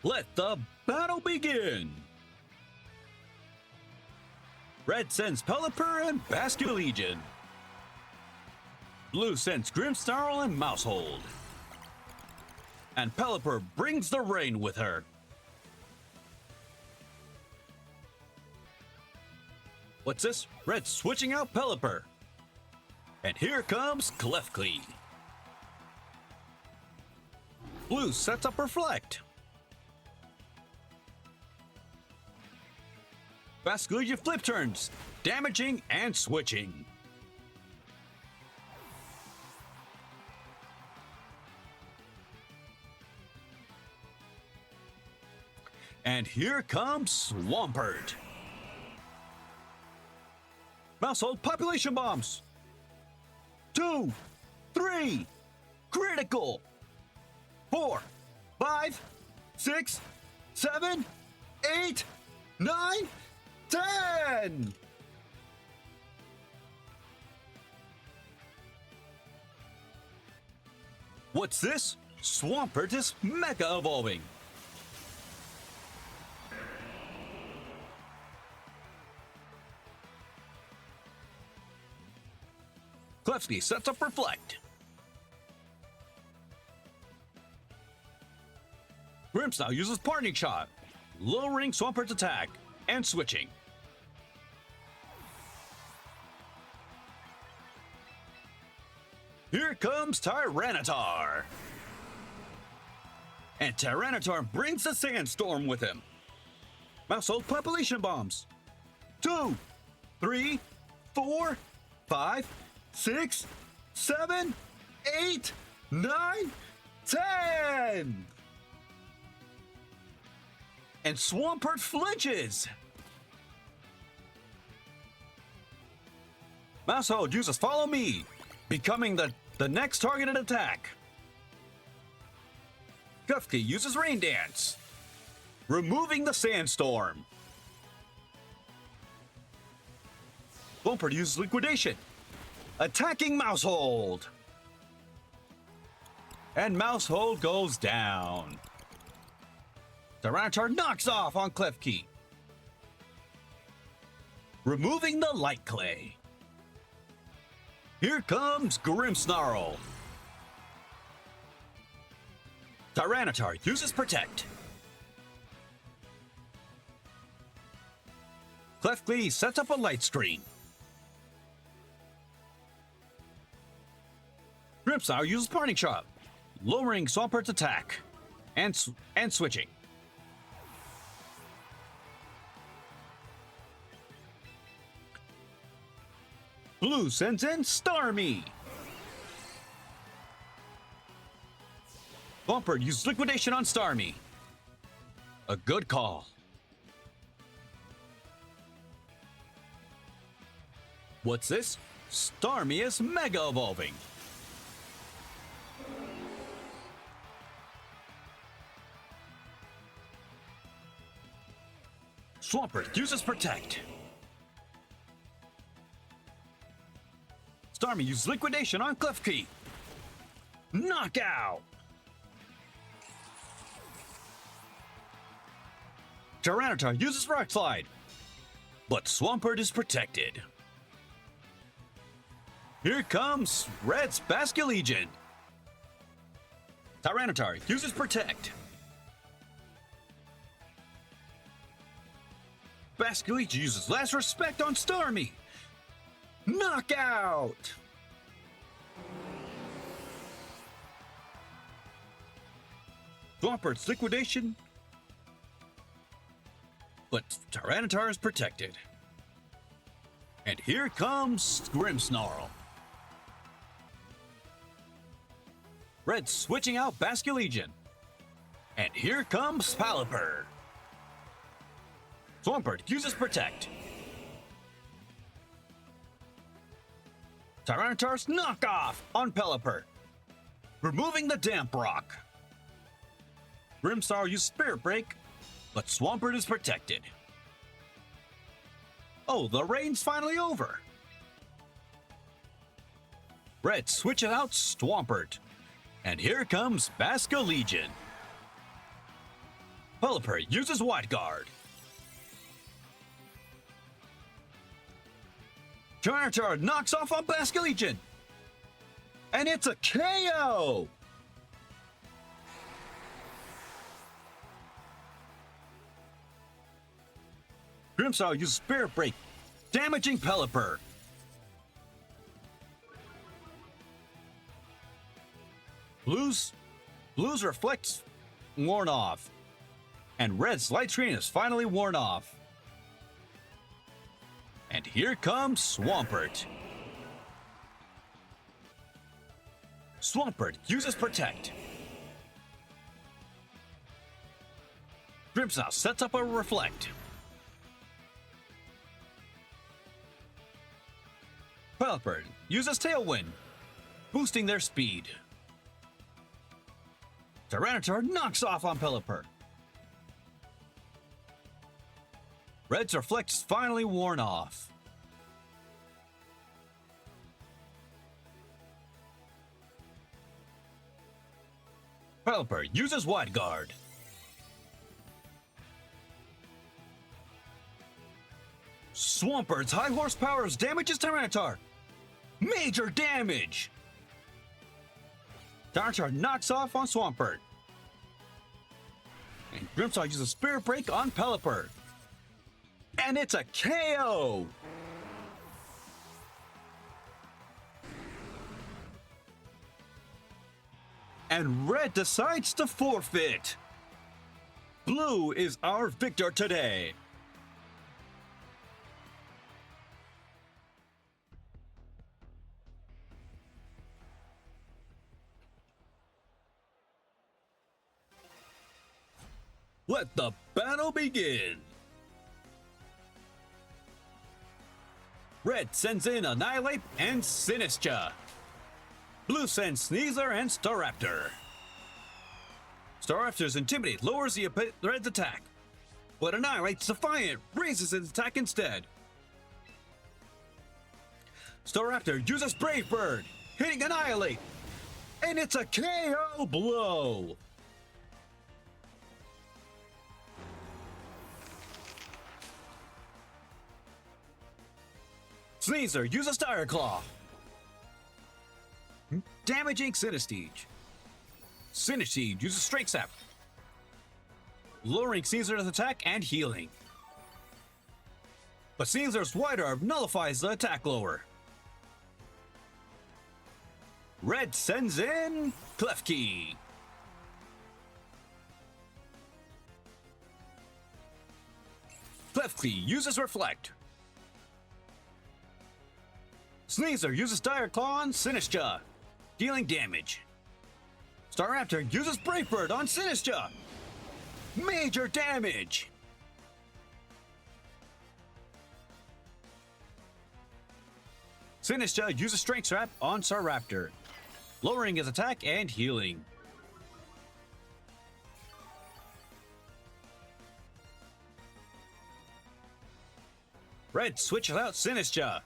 Let the battle begin! Red sends Pelipper and Basculegion. Blue sends Grimmsnarl and Maushold. And Pelipper brings the rain with her. What's this? Red switching out Pelipper. And here comes Klefki. Blue sets up Reflect. Basculegion flip turns, damaging and switching. And here comes Swampert. Maushold population bombs. 2, 3, critical. 4, 5, 6, 7, 8, 9, 10. What's this? Swampert is mega evolving. Klefki sets up Reflect. Grimmsnarl uses Parting Shot, lowering Swampert's attack and switching. Here comes Tyranitar. And Tyranitar brings the Sandstorm with him. Maushold population bombs. 2, 3, 4, 5, 6, 7, 8, 9, 10! And Swampert flinches! Maushold uses Follow Me, becoming the next targeted attack. Klefki uses Rain Dance, removing the Sandstorm. Swampert uses Liquidation, attacking Maushold. And Maushold goes down. Tyranitar knocks off on Klefki, removing the Light Clay. Here comes Grimmsnarl. Tyranitar uses Protect. Klefki sets up a light screen. Grimmsnarl uses Parting Shot, lowering Swampert's attack and switching. Blue sends in Starmie. Swampert uses Liquidation on Starmie. A good call. What's this? Starmie is mega evolving. Swampert uses Protect. Starmie uses Liquidation on Klefki. Knockout! Tyranitar uses Rock Slide, but Swampert is protected. Here comes Red's Basculegion. Tyranitar uses Protect. Basculegion uses Last Respect on Starmie. Knockout! Swampert's Liquidation, but Tyranitar is protected. And here comes Grimmsnarl. Red switching out Basculegion. And here comes Pelipper. Swampert uses Protect. Tyranitar's knockoff on Pelipper, removing the Damp Rock. Grimmsnarl uses Spirit Break, but Swampert is protected. Oh, the rain's finally over. Red switches out Swampert, and here comes Basculegion. Pelipper uses Wide Guard. Tyranitar knocks off on Basculegion. And it's a KO! Grimmsnarl uses Spirit Break, damaging Pelipper. Blue's Reflect's worn off. And Red's Light Screen is finally worn off. And here comes Swampert. Swampert uses Protect. Grimmsnarl sets up a Reflect. Pelipper uses Tailwind, boosting their speed. Tyranitar knocks off on Pelipper. Red's Reflect is finally worn off. Pelipper uses Wide Guard. Swampert's high horsepower damages Tyranitar. Major damage! Tyranitar knocks off on Swampert. And Grimmsnarl uses Spirit Break on Pelipper. And it's a KO! And Red decides to forfeit. Blue is our victor today. Let the battle begin! Red sends in Annihilate and Sinistcha. Blue sends Sneasler and Staraptor. Staraptor's Intimidate lowers the Red's attack, but Annihilate's Defiant raises its attack instead. Staraptor uses Brave Bird, hitting Annihilate, and it's a KO blow! Sneasler uses Dire Claw, damaging Sinistige. Sinistige uses Strength Sap, lowering Sneasler's attack and healing. But Sneasler's Wide Arm nullifies the attack lower. Red sends in Klefki. Klefki uses Reflect. Sneasler uses Dire Claw on Sinistcha, dealing damage. Staraptor uses Brave Bird on Sinistcha. Major damage! Sinistcha uses Strength Sap on Staraptor, lowering his attack and healing. Red switches out Sinistcha.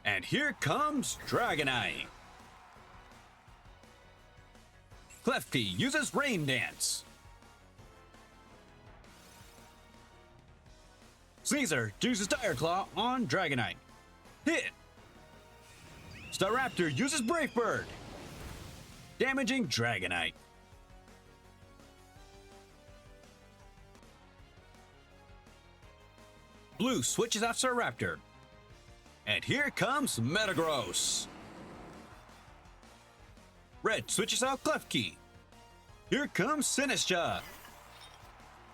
And here comes Dragonite. Klefki uses Rain Dance. Sneasler uses Dire Claw on Dragonite. Hit! Staraptor uses Brave Bird, damaging Dragonite. Blue switches out Staraptor. And here comes Metagross. Red switches out Klefki. Here comes Sinistcha.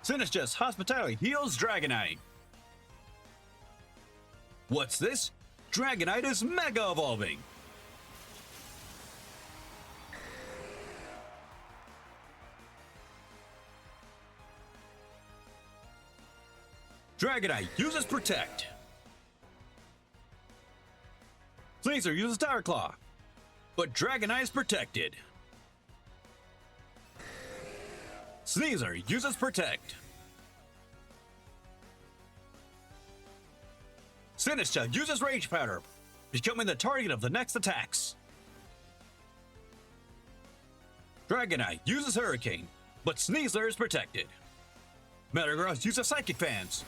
Sinistcha's Hospitality heals Dragonite. What's this? Dragonite is Mega Evolving. Dragonite uses Protect. Sneasler uses Dire Claw, but Dragonite is protected. Sneasler uses Protect. Sinistcha uses Rage Powder, becoming the target of the next attacks. Dragonite uses Hurricane, but Sneasler is protected. Metagross uses Psychic Fans,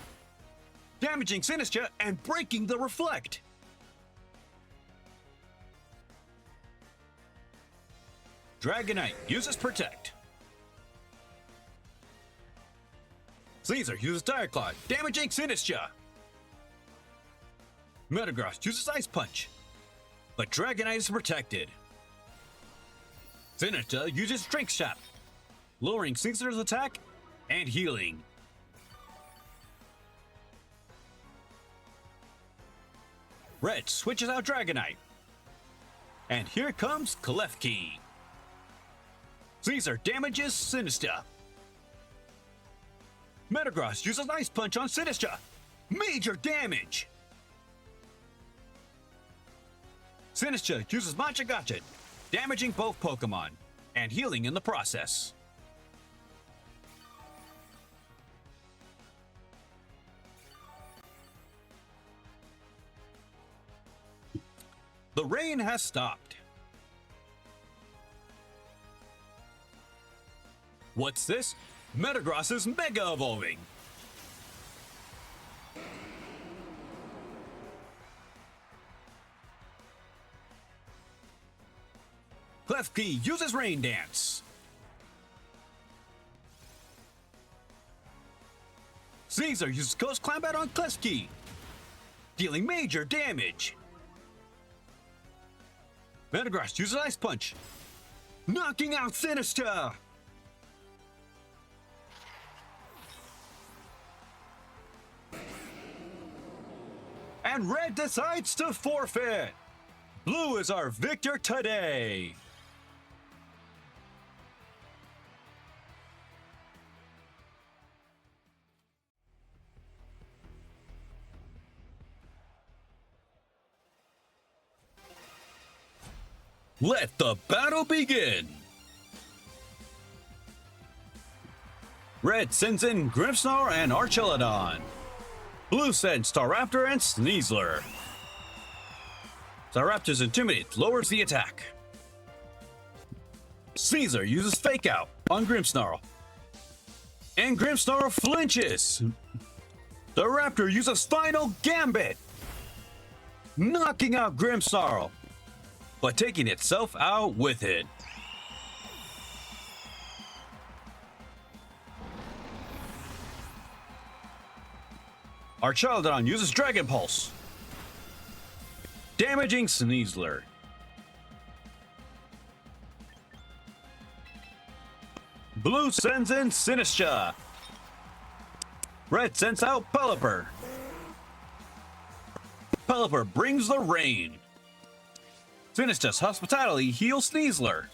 damaging Sinistcha and breaking the Reflect. Dragonite uses Protect. Sneasler uses Dire Claw, damaging Sinistcha. Metagross uses Ice Punch, but Dragonite is protected. Sinistcha uses Strength Shot, lowering Sneasler's attack and healing. Red switches out Dragonite. And here comes Klefki. Sneasler damages Sinistcha. Metagross uses Ice Punch on Sinistcha. Major damage! Sinistcha uses Machagotchet, damaging both Pokemon, and healing in the process. The rain has stopped. What's this? Metagross is Mega Evolving. Klefki uses Rain Dance. Sneasler uses Ghost Clambat on Klefki, dealing major damage. Metagross uses Ice Punch, knocking out Sinistcha. And Red decides to forfeit. Blue is our victor today. Let the battle begin! Red sends in Grimmsnarl and Archelodon. Blue sends Staraptor and Sneasler. Staraptor's Intimidate lowers the attack. Sneasler uses Fake Out on Grimmsnarl. And Grimmsnarl flinches. Staraptor uses Final Gambit, knocking out Grimmsnarl, but taking itself out with it. Archelodon uses Dragon Pulse, damaging Sneasler. Blue sends in Sinistcha. Red sends out Pelipper. Pelipper brings the rain. Sinistcha's Hospitality heals Sneasler.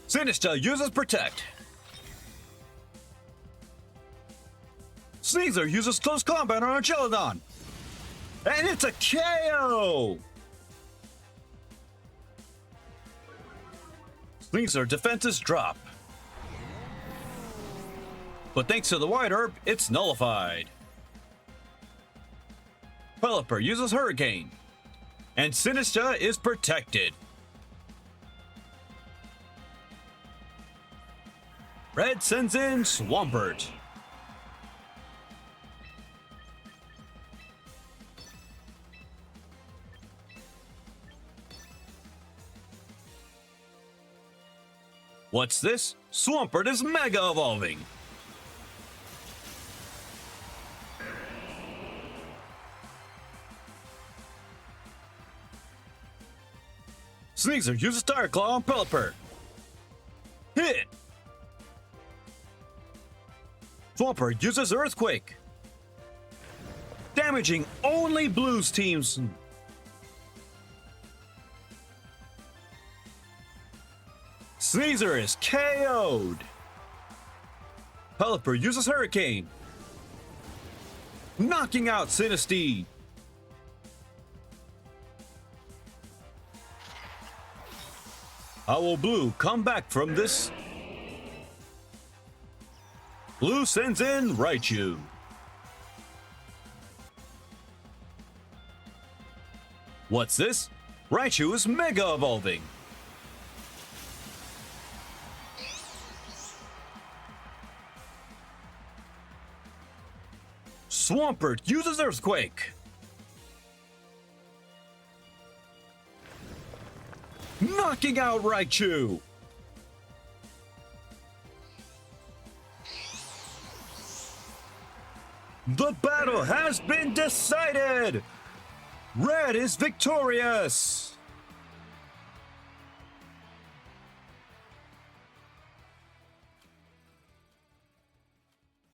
Sinistcha uses Protect. Sneasler uses Close Combat on Archelodon. And it's a KO! Sneasler defenses drop. But thanks to the White Herb, it's nullified. Pelipper uses Hurricane. And Sinistcha is protected. Red sends in Swampert. What's this? Swampert is Mega Evolving. Sneasler uses Dire Claw on Pelipper. Hit! Swampert uses Earthquake, damaging only Blues teams. Sneasler is KO'd. Pelipper uses Hurricane, knocking out Sinistea. How will Blue come back from this? Blue sends in Raichu. What's this? Raichu is Mega Evolving. Swampert uses Earthquake. Knocking out Raichu. The battle has been decided. Red is victorious.